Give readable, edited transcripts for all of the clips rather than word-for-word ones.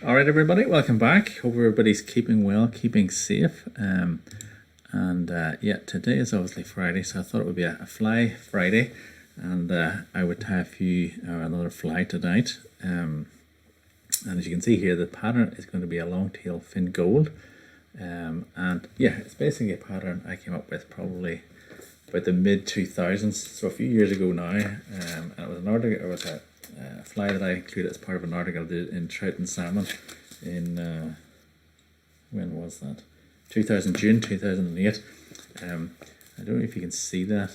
All right, everybody, welcome back. Hope everybody's keeping well, keeping safe. Yeah, today is obviously Friday, so I thought it would be a fly Friday, and I would tie a few or another fly tonight. And as you can see here, the pattern is going to be a Longtail Finn Gold. And yeah, it's basically a pattern I came up with probably about the mid 2000s, so a few years ago now. And it was an article, it was a fly that I included as part of an article I did in Trout and Salmon in when was that? June 2008. I don't know if you can see that,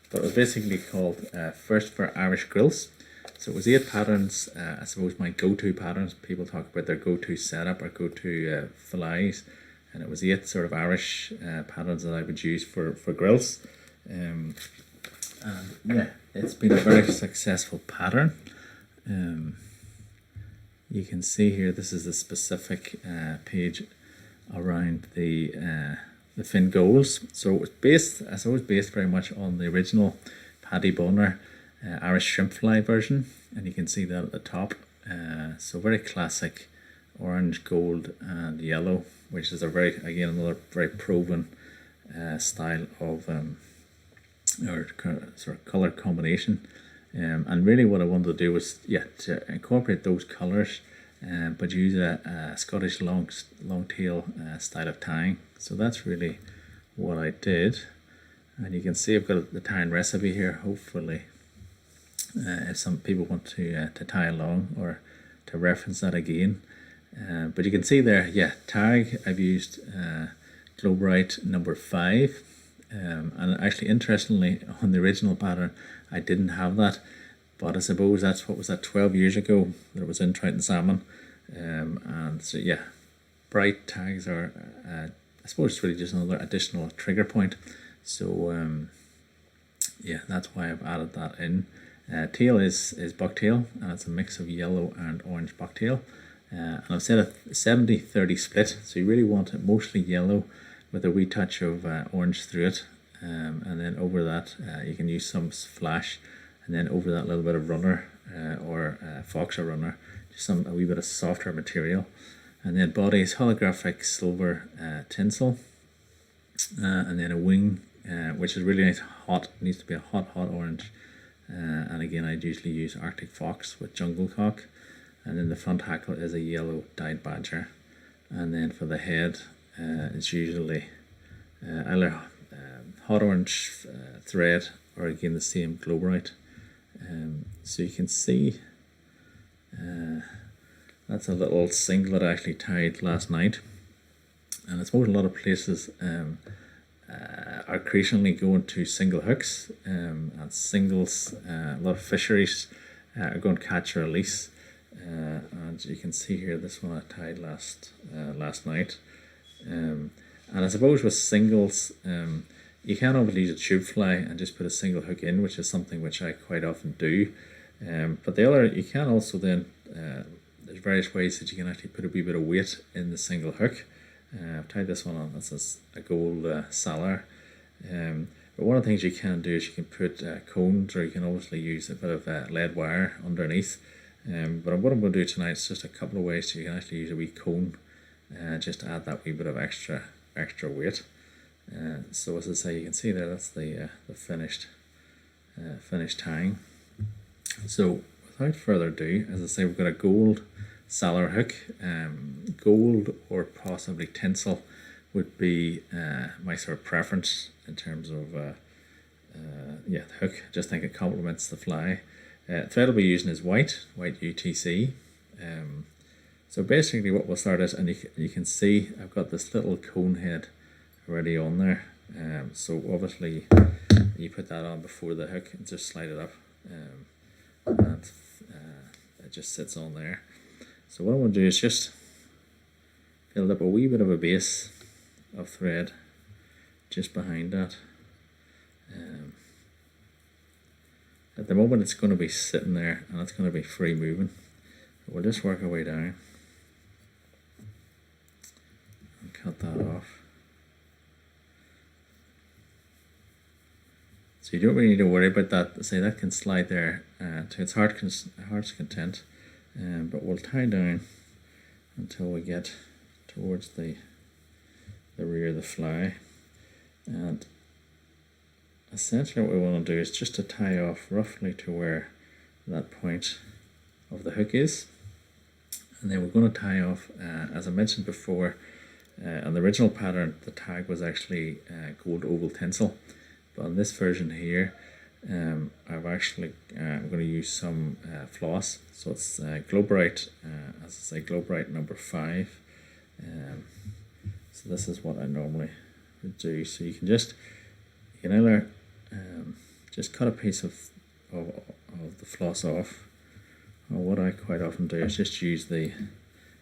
but it was basically called First for Irish Grills. So it was 8 patterns. I suppose my go-to patterns. People talk about their go-to setup or go-to flies, and it was 8 sort of Irish patterns that I would use for grills. And yeah, it's been a very successful pattern. You can see here, this is a specific page around the Finn Golds. So it was based, I suppose, based very much on the original Paddy Bonner Irish shrimp fly version, and you can see that at the top. So very classic orange, gold, and yellow, which is a very, again, another very proven style of or sort of color combination. And really what I wanted to do was, yeah, to incorporate those colors, but use a Scottish longtail style of tying. So that's really what I did. And you can see I've got the tying recipe here, hopefully. If some people want to tie along or to reference that again. But you can see there, yeah, tag, I've used Globerite number 5. And actually, interestingly, on the original pattern, I didn't have that. But I suppose that's, what was that, 12 years ago that it was in Trout and Salmon. And so, yeah, bright tags are, I suppose it's really just another additional trigger point. So, yeah, that's why I've added that in. Tail is bucktail, and it's a mix of yellow and orange bucktail. And I've set a 70-30 split, so you really want it mostly yellow with a wee touch of orange through it. And then over that, you can use some flash, and then over that little bit of runner or foxer runner, just a wee bit of softer material. And then body is holographic silver tinsel, and then a wing, which is really nice, hot, needs to be a hot orange. And again, I'd usually use Arctic Fox with Jungle Cock. And then the front hackle is a yellow dyed badger. And then for the head, it's usually either hot orange thread or again the same Globerite. So you can see that's a little singlet I actually tied last night. And I suppose a lot of places are increasingly going to single hooks and singles. A lot of fisheries are going catch or release. And you can see here, this one I tied last night. And I suppose with singles, you can obviously use a tube fly and just put a single hook in, which is something which I quite often do. But the other, you can also then, there's various ways that you can actually put a wee bit of weight in the single hook. I've tied this one on, this is a gold salar. But one of the things you can do is you can put cones, or you can obviously use a bit of lead wire underneath. But what I'm going to do tonight is just a couple of ways so you can actually use a wee cone just to add that wee bit of extra weight. So as I say, you can see there, that's the finished tying. So without further ado, as I say, we've got a gold salar hook. Gold or possibly tinsel would be my sort of preference in terms of yeah, the hook. Just think it complements the fly. Thread I'll be using is white UTC. So basically what we'll start is, and you can see I've got this little Conehead already on there. So obviously you put that on before the hook and just slide it up. And it just sits on there. So what I'm going to do is just build up a wee bit of a base of thread just behind that. At the moment it's going to be sitting there and it's going to be free moving. But we'll just work our way down and cut that off. So you don't really need to worry about that. Say that can slide there to its heart's content. but we'll tie down until we get towards the rear of the fly, and essentially what we want to do is just to tie off roughly to where that point of the hook is, and then we're going to tie off, as I mentioned before, on the original pattern the tag was actually gold oval tinsel, but on this version here I'm going to use some floss, so it's Glow Bright, as I say, Glow Bright number 5. So this is what I normally would do. So you can either just cut a piece of the floss off, or what I quite often do is just use if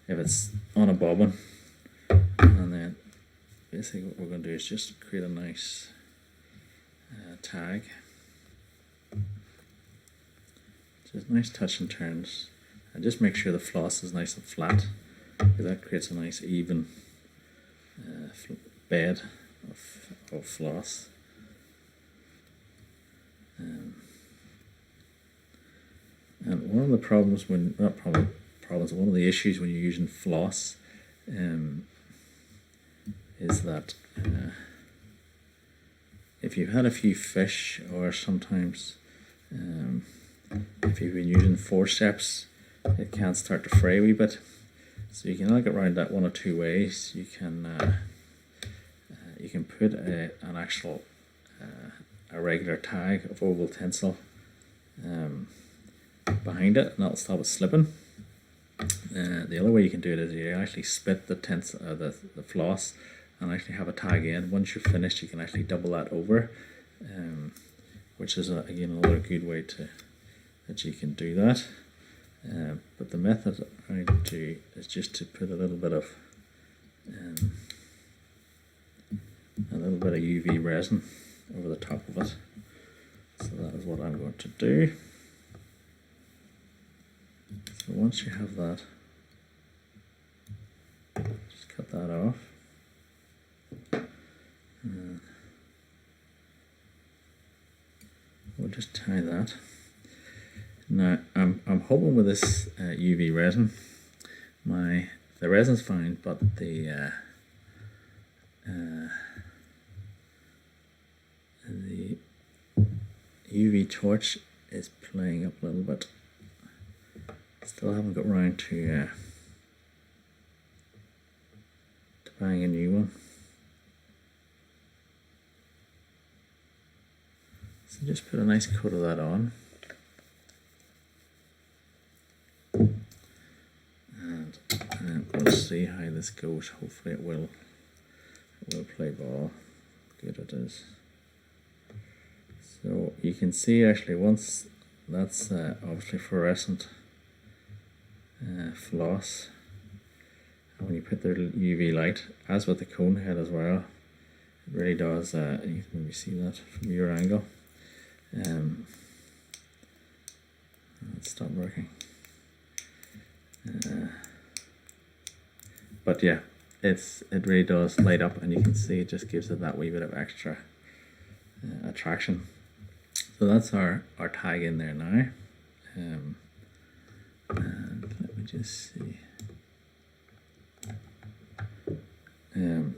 it's on a bobbin, and then basically what we're going to do is just create a nice tag. Just nice touch and turns, and just make sure the floss is nice and flat, because that creates a nice even bed of floss. And one of the problems one of the issues when you're using floss is that if you've had a few fish, or sometimes if you've been using forceps, it can start to fray a wee bit. So you can get around that one or two ways. You can put an actual a regular tag of oval tinsel behind it, and that'll stop it slipping. The other way you can do it is you actually split the tinsel, the floss, and actually have a tag in. Once you're finished, you can actually double that over, which is again another good way that you can do that. But the method I do is just to put a little bit of UV resin over the top of it. So that is what I'm going to do. So once you have that, just cut that off. We'll just tie that. Now I'm hoping with this UV resin, the resin's fine, but the UV torch is playing up a little bit. Still haven't got around to buying a new one. So just put a nice coat of that on. And we'll see how this goes. Hopefully it will play ball. Good it is. So you can see actually once that's obviously fluorescent floss, and when you put the UV light, as with the Conehead as well, it really does, you can maybe see that from your angle. Let's stop working. But yeah, it really does light up, and you can see it just gives it that wee bit of extra attraction. So that's our tag in there now. And let me just see.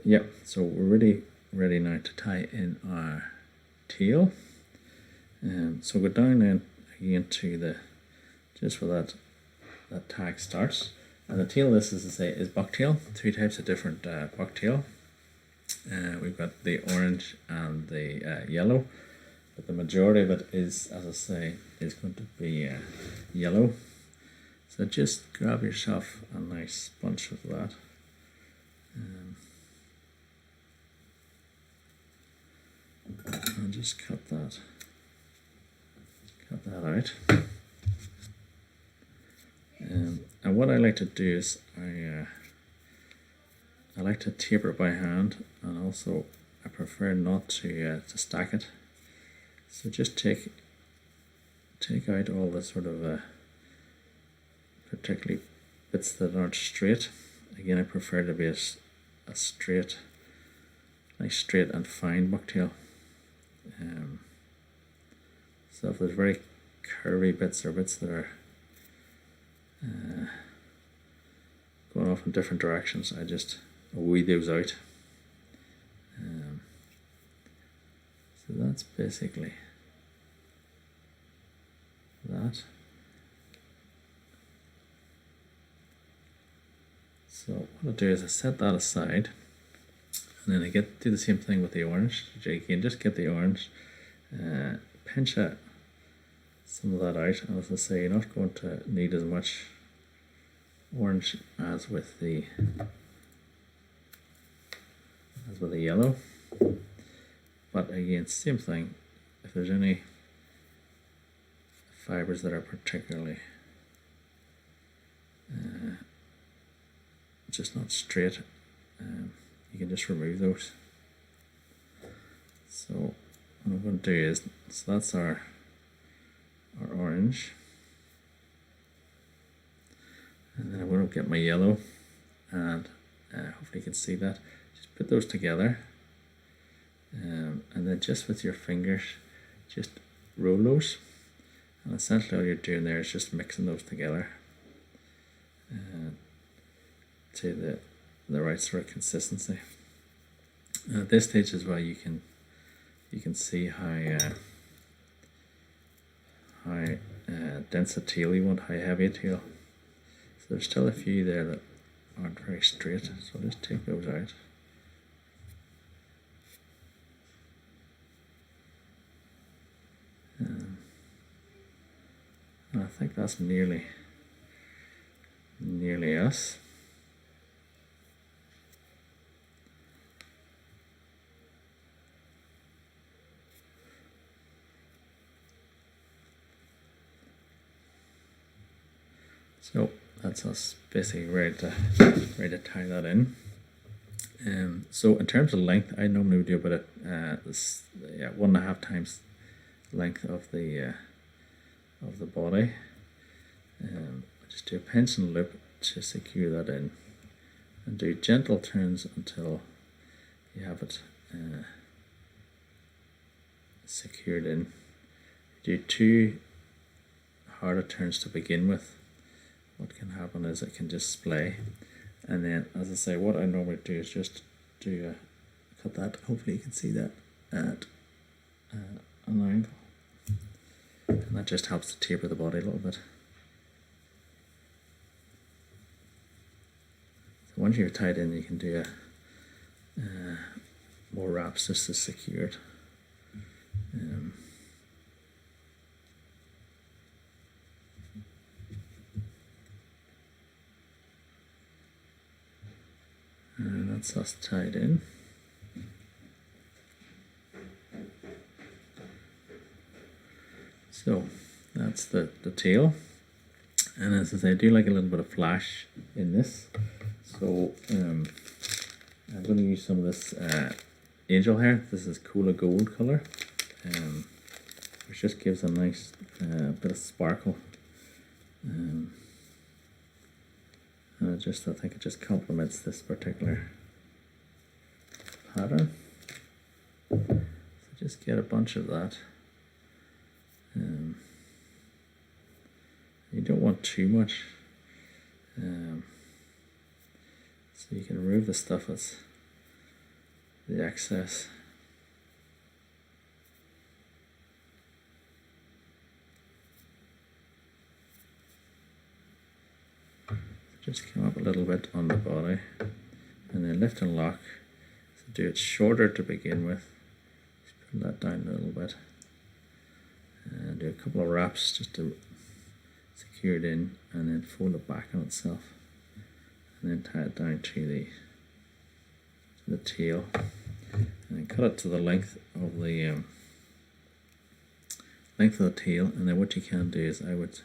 Yep, so we're really ready now to tie in our tail. So go down then again to just where that tag starts. And the tail, this is to say, is bucktail. 2 types of different bucktail. We've got the orange and the yellow, but the majority of it is, as I say, is going to be yellow. So just grab yourself a nice bunch of that. And just cut that out. And what I like to do is I like to taper it by hand, and also I prefer not to stack it. So just take out all the sort of particularly bits that aren't straight. Again, I prefer to be a straight, nice straight and fine bucktail. So if there's very curvy bits or bits that are off in different directions, I just weed those out. So that's basically that. So what I'll do is I set that aside, and then I do the same thing with the orange. Again, just get the orange, pinch some of that out, and as I say, you're not going to need as much orange as with the yellow. But again, same thing. If there's any fibers that are particularly just not straight, you can just remove those. So what I'm going to do is, so that's our orange, and then I'm going to get my yellow, and hopefully you can see that. Just put those together, and then just with your fingers, just roll those, and essentially all you're doing there is just mixing those together to the right sort of consistency. And at this stage as well, you can see how dense a tail you want, how heavy a tail. So there's still a few there that aren't very straight, so I'll just take those out. And I think that's nearly us. So that's us basically ready to tie that in. So in terms of length, I normally would do about 1.5 times length of the body. Just do a pinch and loop to secure that in, and do gentle turns until you have it secured in. Do 2 harder turns to begin with. What can happen is it can just splay, and then, as I say, what I normally do is just cut that. Hopefully you can see that at an angle, and that just helps to taper the body a little bit. So once you're tied in, you can do more wraps just to secure it. And that's us tied in. So that's the tail, and as I say, I do like a little bit of flash in this, so I'm going to use some of this angel hair. This is Cola Gold colour, which just gives a nice bit of sparkle, and I think it just complements this particular pattern. So just get a bunch of that. You don't want too much, so you can remove the stuff that's the excess. Just come up a little bit on the body, and then lift and lock. So do it shorter to begin with. Just pull that down a little bit, and do a couple of wraps just to secure it in, and then fold it back on itself, and then tie it down to the tail, and then cut it to the length of the tail. And then what you can do is I would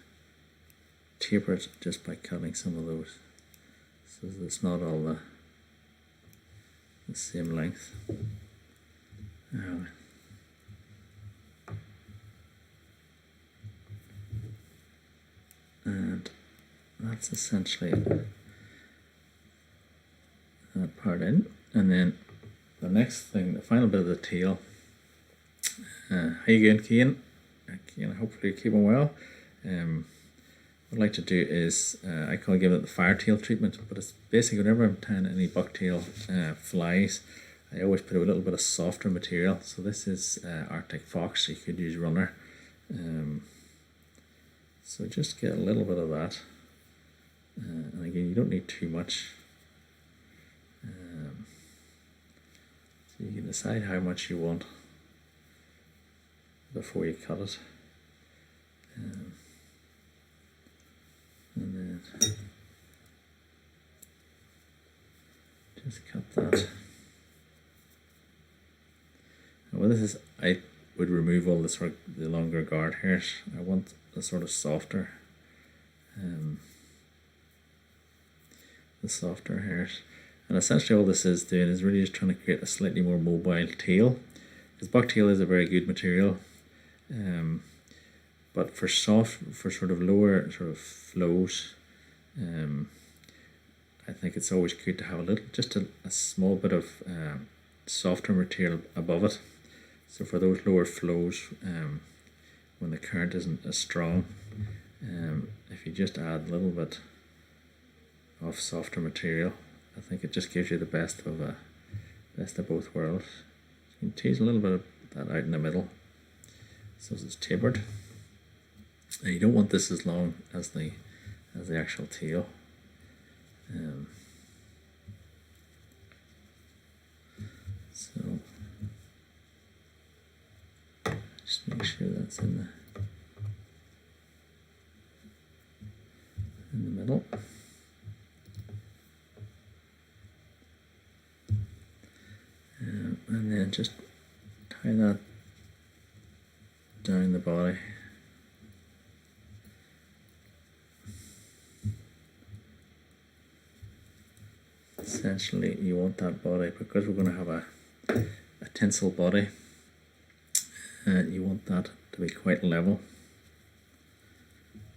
taper it just by cutting some of those, so that it's not all the same length. And that's essentially that part in. And then the next thing, the final bit of the tail. How you going, Cian? Hopefully you're keeping well. what I like to do is I call giving it the firetail treatment, but it's basically whenever I'm tying any bucktail flies, I always put a little bit of softer material. So this is Arctic Fox. You could use Runner. So just get a little bit of that, and again, you don't need too much. So you can decide how much you want before you cut it. And then just cut that. And what this is, I would remove all the longer guard hairs. I want the sort of softer, the softer hairs. And essentially all this is doing is really just trying to create a slightly more mobile tail. Because bucktail is a very good material. But for sort of lower sort of flows, I think it's always good to have just a small bit of softer material above it. So for those lower flows, when the current isn't as strong, if you just add a little bit of softer material, I think it just gives you the best of both worlds. You can tease a little bit of that out in the middle, so it's tapered. And you don't want this as long as the actual tail. So just make sure that's in the middle. And then just tie that down the body. Essentially, you want that body, because we're going to have a tinsel body, you want that to be quite level.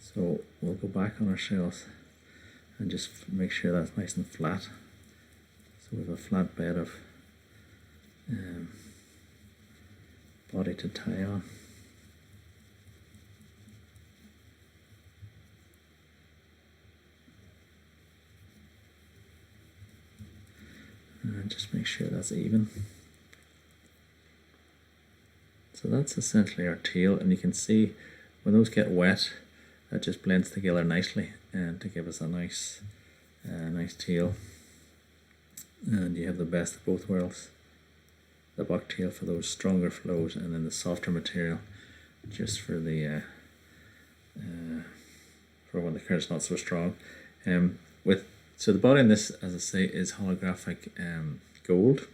So we'll go back on our shells and just make sure that's nice and flat. So we have a flat bed of body to tie on. And just make sure that's even. So that's essentially our tail, and you can see when those get wet, that just blends together nicely and to give us a nice tail. And you have the best of both worlds. The bucktail for those stronger flows, and then the softer material just for the for when the current's not so strong. So the body in this, as I say, is holographic gold.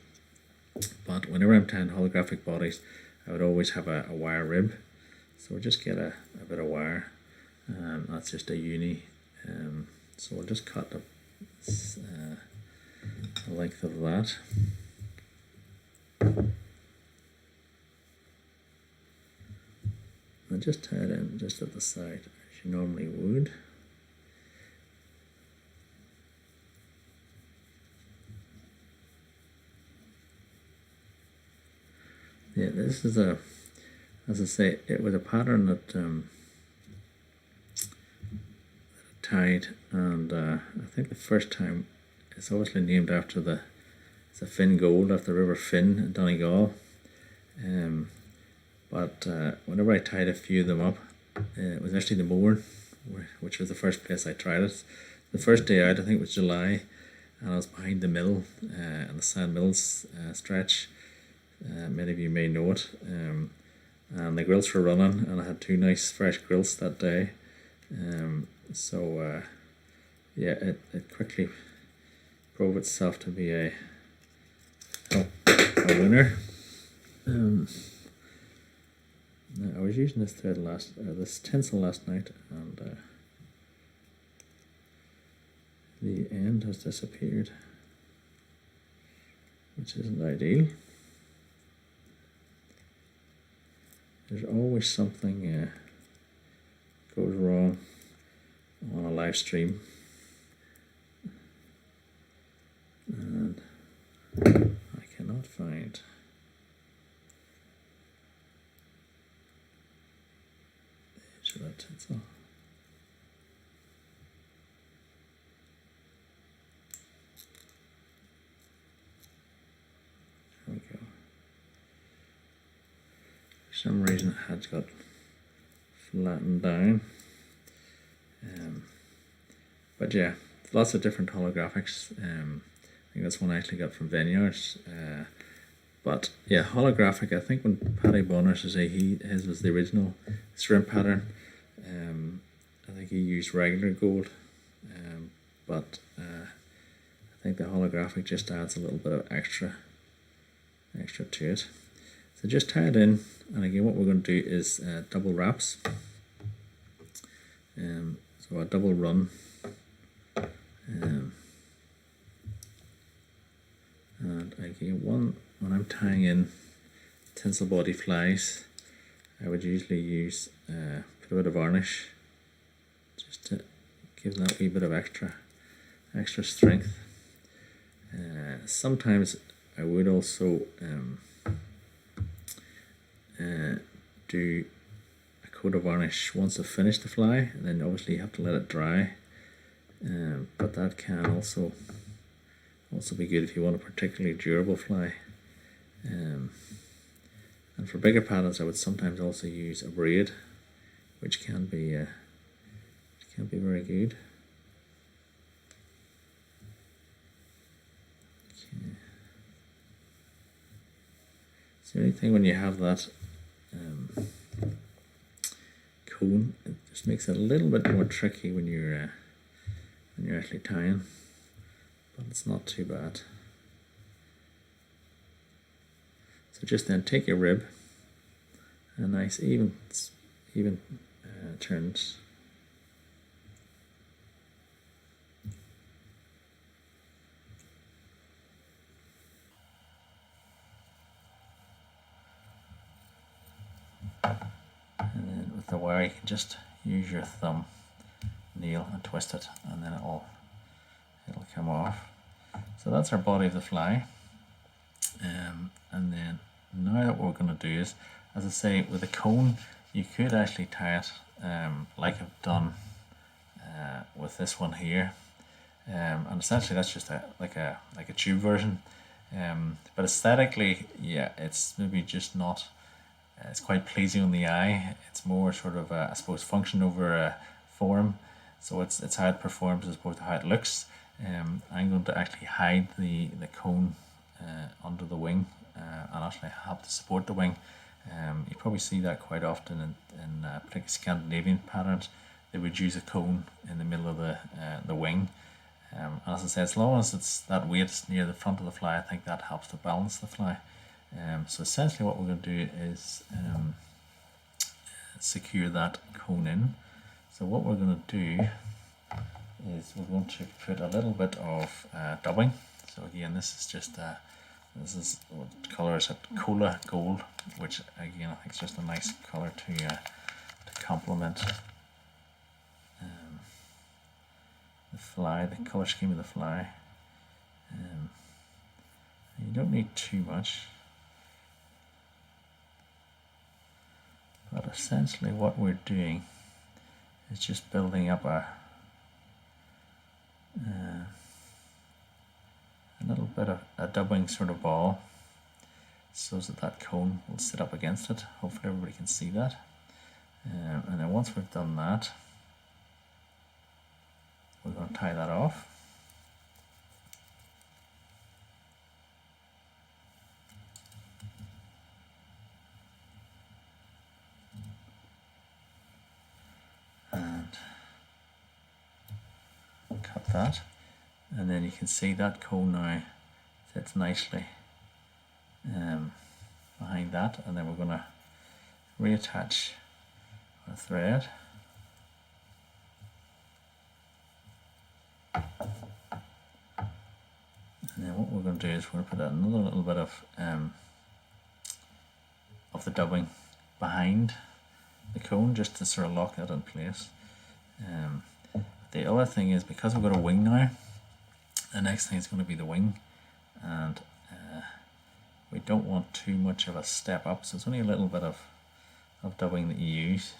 But whenever I'm tying holographic bodies, I would always have a wire rib. So we'll just get a bit of wire. That's just a uni. So we'll just cut the length of that. And just tie it in just at the side as you normally would. Yeah, this is as I say, it was a pattern that I tied, and I think the first time it's obviously named after it's a Finn Gold, after the River Finn in Donegal. But whenever I tied a few of them up, it was actually the Mourne, which was the first place I tried it. The first day out, I think it was July, and I was behind the mill, and the Sand Mills stretch. Many of you may know it. And the grills were running, and I had 2 nice fresh grills that day. Yeah, it quickly proved itself to be a winner. I was using this thread this tinsel last night, and the end has disappeared, which isn't ideal. There's always something goes wrong on a live stream, and I cannot find the edge of that tinsel. version had got flattened down. But yeah, lots of different holographics. I think that's one I actually got from Vineyards. But yeah, holographic. I think when Paddy Bonner says his was the original shrimp pattern. I think he used regular gold, but I think the holographic just adds a little bit of extra to it. So just tie it in, and again, what we're going to do is double wraps. So a double run. And again, when I'm tying in tinsel body flies, I would usually use put a bit of varnish just to give that wee bit of extra strength. Sometimes I would also do a coat of varnish once I've finished the fly, and then obviously you have to let it dry. But that can also be good if you want a particularly durable fly. And for bigger patterns, I would sometimes also use a braid, which can be very good. Okay. So the only thing when you have that cone, it just makes it a little bit more tricky when you're actually tying, but it's not too bad. So just then take your rib, a nice even turns. And then with the wire, you can just use your thumb nail and twist it, and then it'll come off. So that's our body of the fly. And then now what we're going to do is, as I say, with a cone, you could actually tie it like I've done with this one here. And essentially that's just like a tube version. But aesthetically, yeah, it's maybe just not. It's quite pleasing on the eye. It's more sort of I suppose function over form. So it's how it performs as opposed to how it looks. I'm going to actually hide the cone under the wing and actually help to support the wing. You probably see that quite often in particularly Scandinavian patterns. They would use a cone in the middle of the wing. As I say, as long as it's that weight is near the front of the fly, I think that helps to balance the fly. So essentially what we're going to do is secure that cone in. So what we're going to do is we're going to put a little bit of dubbing. So again, this is just this is what colour is it? Cola Gold, which again I think is just a nice colour to complement the fly, the colour scheme of the fly. You don't need too much, but essentially what we're doing is just building up a little bit of a dubbing sort of ball, so that cone will sit up against it. Hopefully everybody can see that. And then once we've done that, we're going to tie that off. And cut that. And then you can see that cone now sits nicely behind that, and then we're going to reattach our thread. And then what we're going to do is we're going to put another little bit of the dubbing behind the cone just to sort of lock that in place. The other thing is, because we've got a wing now, the next thing is going to be the wing, and we don't want too much of a step up, so it's only a little bit of dubbing that you use.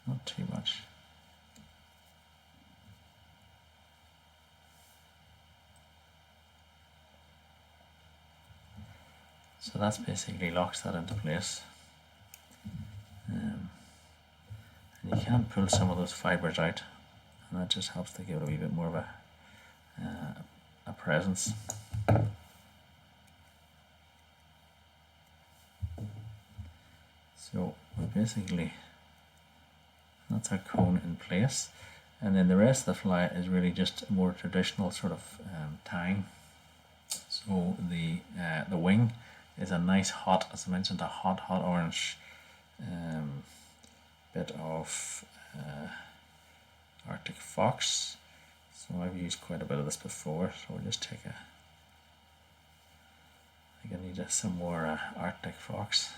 Not too much. So that's basically locks that into place. And you can pull some of those fibres out, and that just helps to give it a wee bit more of a presence. So we basically, that's our cone in place, and then the rest of the fly is really just a more traditional sort of tying. So the wing is a nice hot, as I mentioned, a hot orange bit of Arctic fox. So I've used quite a bit of this before, so we'll just take I think I need some more Arctic fox.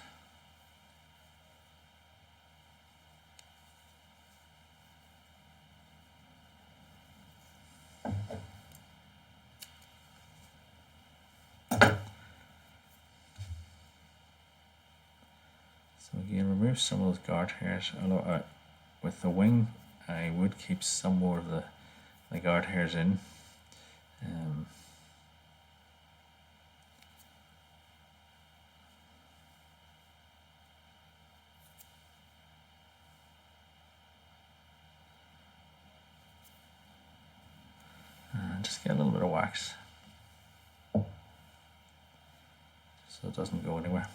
So again, remove some of those guard hairs. Although with the wing, I would keep some more of the guard hairs in. And just get a little bit of wax, so it doesn't go anywhere.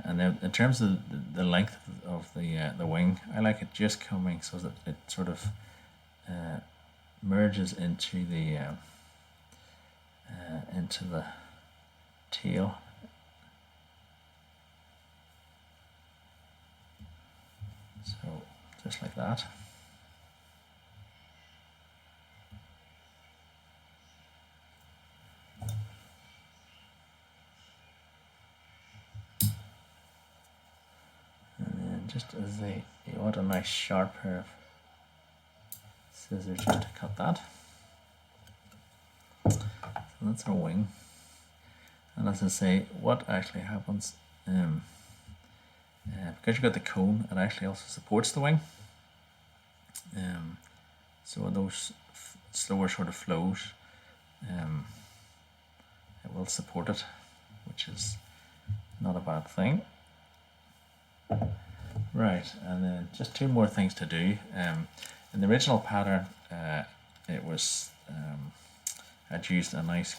And then in terms of the length of the wing, I like it just coming so that it sort of merges into the tail. So just like that. Just as you want a nice sharp pair of scissors just to cut that. So that's our wing. And as I say, what actually happens, because you've got the cone, it actually also supports the wing. So those slower sort of flows, it will support it, which is not a bad thing. Right, and then just two more things to do. In the original pattern, it was I'd used a nice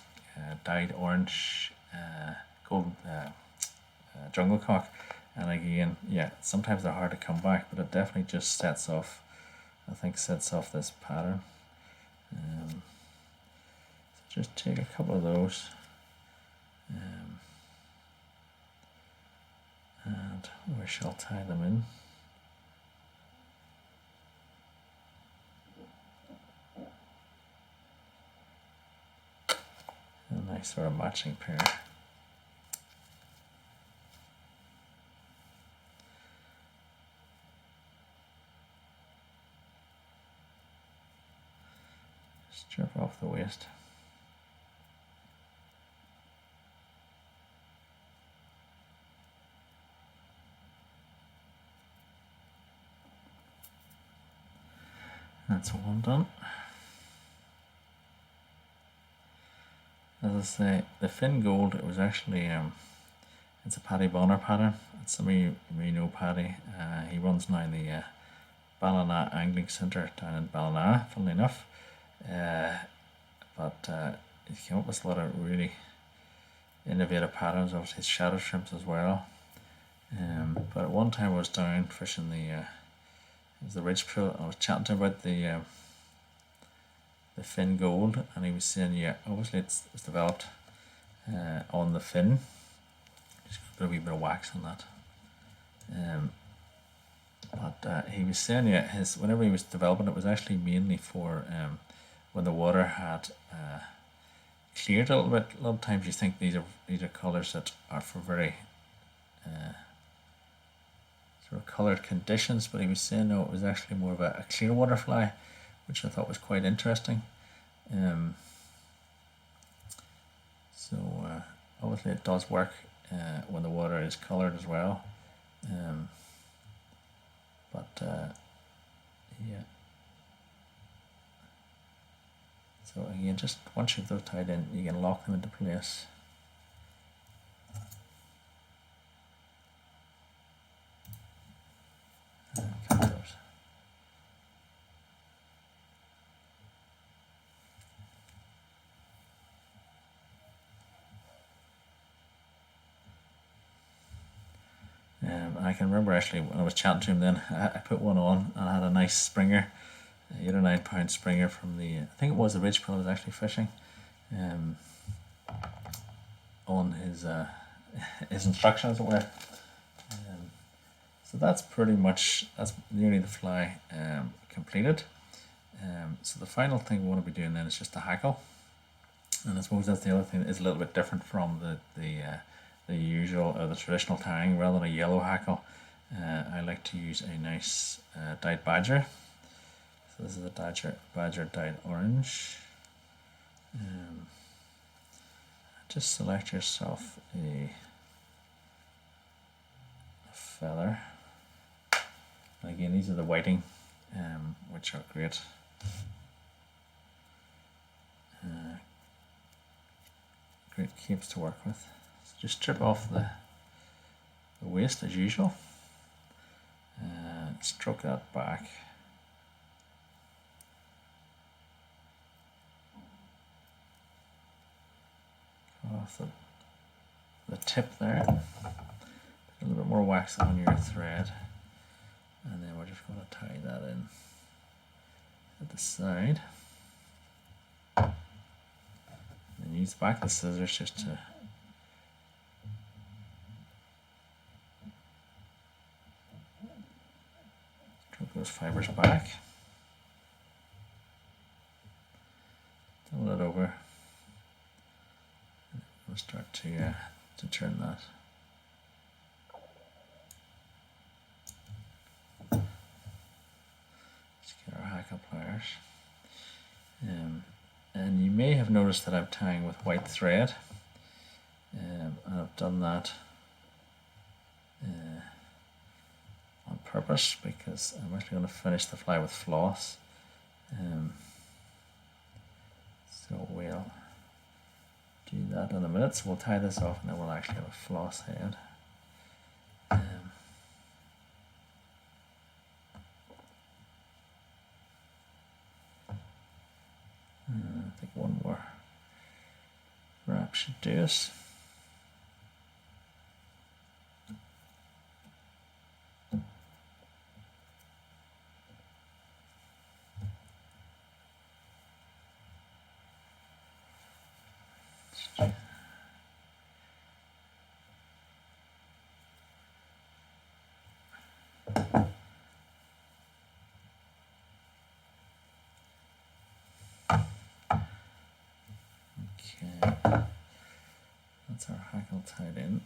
dyed orange gold jungle cock, and again, yeah, sometimes they're hard to come back, but it definitely just sets off this pattern. So just take a couple of those. And we shall tie them in. A nice sort of matching pair. Strip off the waist. That's one done. As I say, the Finn Gold, it was actually, it's a Paddy Bonner pattern. Some of you may know Paddy. He runs now the Ballina Angling Centre down in Ballina, funnily enough. But he came up with a lot of really innovative patterns of his shadow shrimps as well. But at one time I was down fishing the ridge pool. I was chatting to him about the Finn Gold, and he was saying, yeah, obviously it's developed on the fin. Just put a wee bit of wax on that. But he was saying, yeah, whenever he was developing it was actually mainly for when the water had cleared a little bit. A lot of times you think these are colours that are for very sort of coloured conditions, but he was saying no, it was actually more of a clear water fly, which I thought was quite interesting. So obviously it does work when the water is coloured as well. Yeah. So again, just once you've those tied in, you can lock them into place. I can remember actually when I was chatting to him then, I put one on and I had a nice springer, 8 or 9 pound springer from the, I think it was the ridge pool I was actually fishing, on his instruction, as it were. So that's pretty much, that's nearly the fly completed. So the final thing we want to be doing then is just the hackle, and I suppose that's the other thing that is a little bit different from the usual or the traditional tying. Rather than a yellow hackle, I like to use a nice dyed badger. So this is a badger dyed orange. Just select yourself a feather. Again, these are the whiting, which are great. Great capes to work with. So just strip off the waist as usual. Stroke that back. Cut off the tip there. Put a little bit more wax on your thread. And then we're just going to tie that in at the side. And use the back of the scissors just to stroke those fibers back. Double it over. And we'll start to turn that. Our hackle pliers, and you may have noticed that I'm tying with white thread, and I've done that on purpose because I'm actually going to finish the fly with floss, so we'll do that in a minute. So we'll tie this off and then we'll actually have a floss head. I think one more wrap should do us. That's our hackle tied in.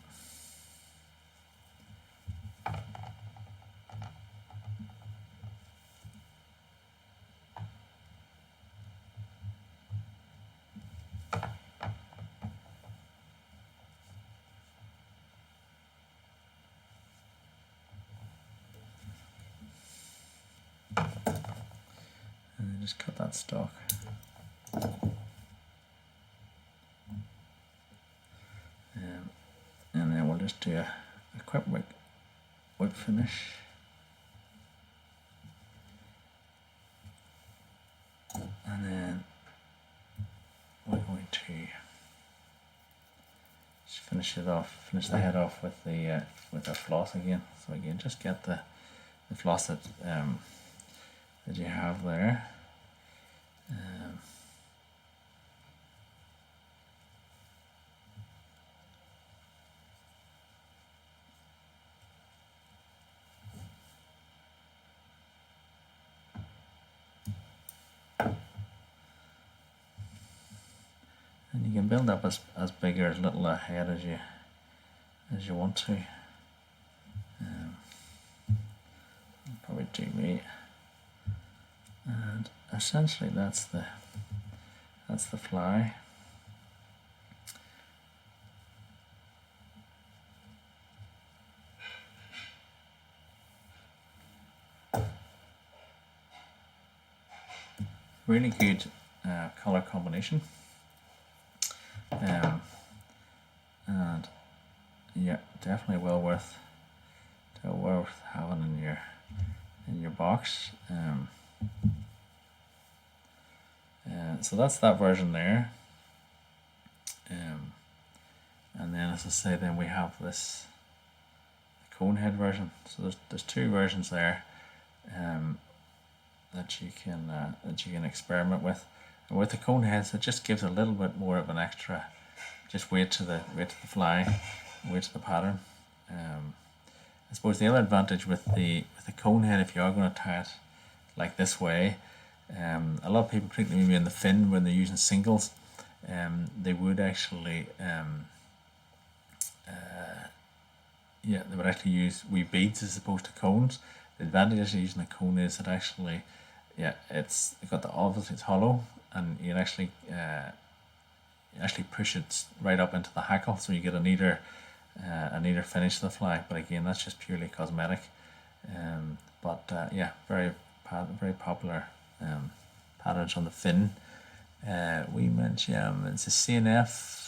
And then just cut that stalk. And then we'll just do a quick whip finish. And then we're going to just finish the head off with our floss again. So again, just get the floss that you have there. And you can build up as big or as little a head as you want to. Probably do me. And essentially that's the fly. Really good color combination. And yeah, definitely well worth having in your box. So that's that version there. And then, as I say, then we have this Conehead version. So there's two versions there that you can experiment with. And with the Coneheads, it just gives a little bit more of an extra just weight to the fly, weight to the pattern. I suppose the other advantage with the Conehead, if you are going to tie it like this way, a lot of people, particularly maybe in the fin when they're using singles, they would actually they would actually use wee beads as opposed to cones. The advantage of using a cone is that actually, it's got the obviously it's hollow, and you actually push it right up into the hackle, so you get a neater finish to the fly. But again, that's just purely cosmetic. Very popular patterns on the fin. We mentioned it's a CNF.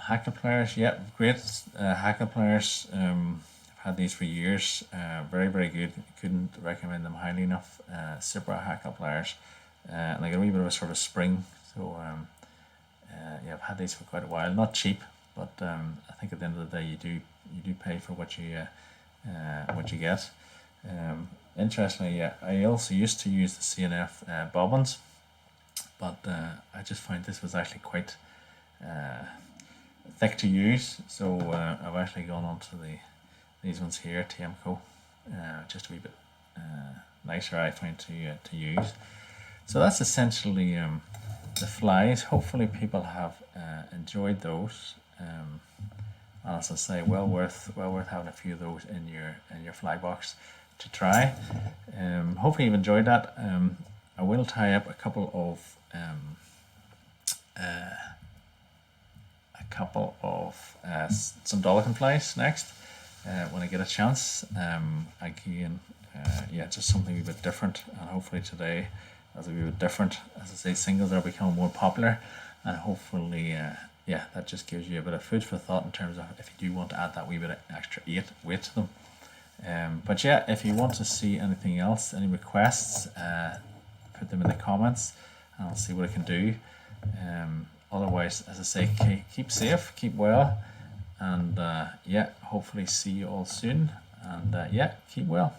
Hackle pliers, great Hackle pliers. I've had these for years. Very, very good. Couldn't recommend them highly enough. Super Hackle pliers, and they got a wee bit of a sort of spring. So I've had these for quite a while. Not cheap, but I think at the end of the day, you do pay for what you get. Interestingly, I also used to use the CNF bobbins, but I just find this was actually quite thick to use, so I've actually gone on to these ones here, TMCO, just a wee bit nicer, I find, to use. So that's essentially the flies. Hopefully people have enjoyed those. And as I say, well worth having a few of those in your fly box to try. Hopefully you've enjoyed that. I will tie up a couple of some Dolphin flies next when I get a chance. Again, just something a bit different, and hopefully today as a wee bit different. As I say, singles are becoming more popular, and hopefully that just gives you a bit of food for thought in terms of if you do want to add that wee bit of extra weight to them. If you want to see anything else, any requests, put them in the comments and I'll see what I can do. Otherwise, as I say, keep safe, keep well, and hopefully see you all soon, and keep well.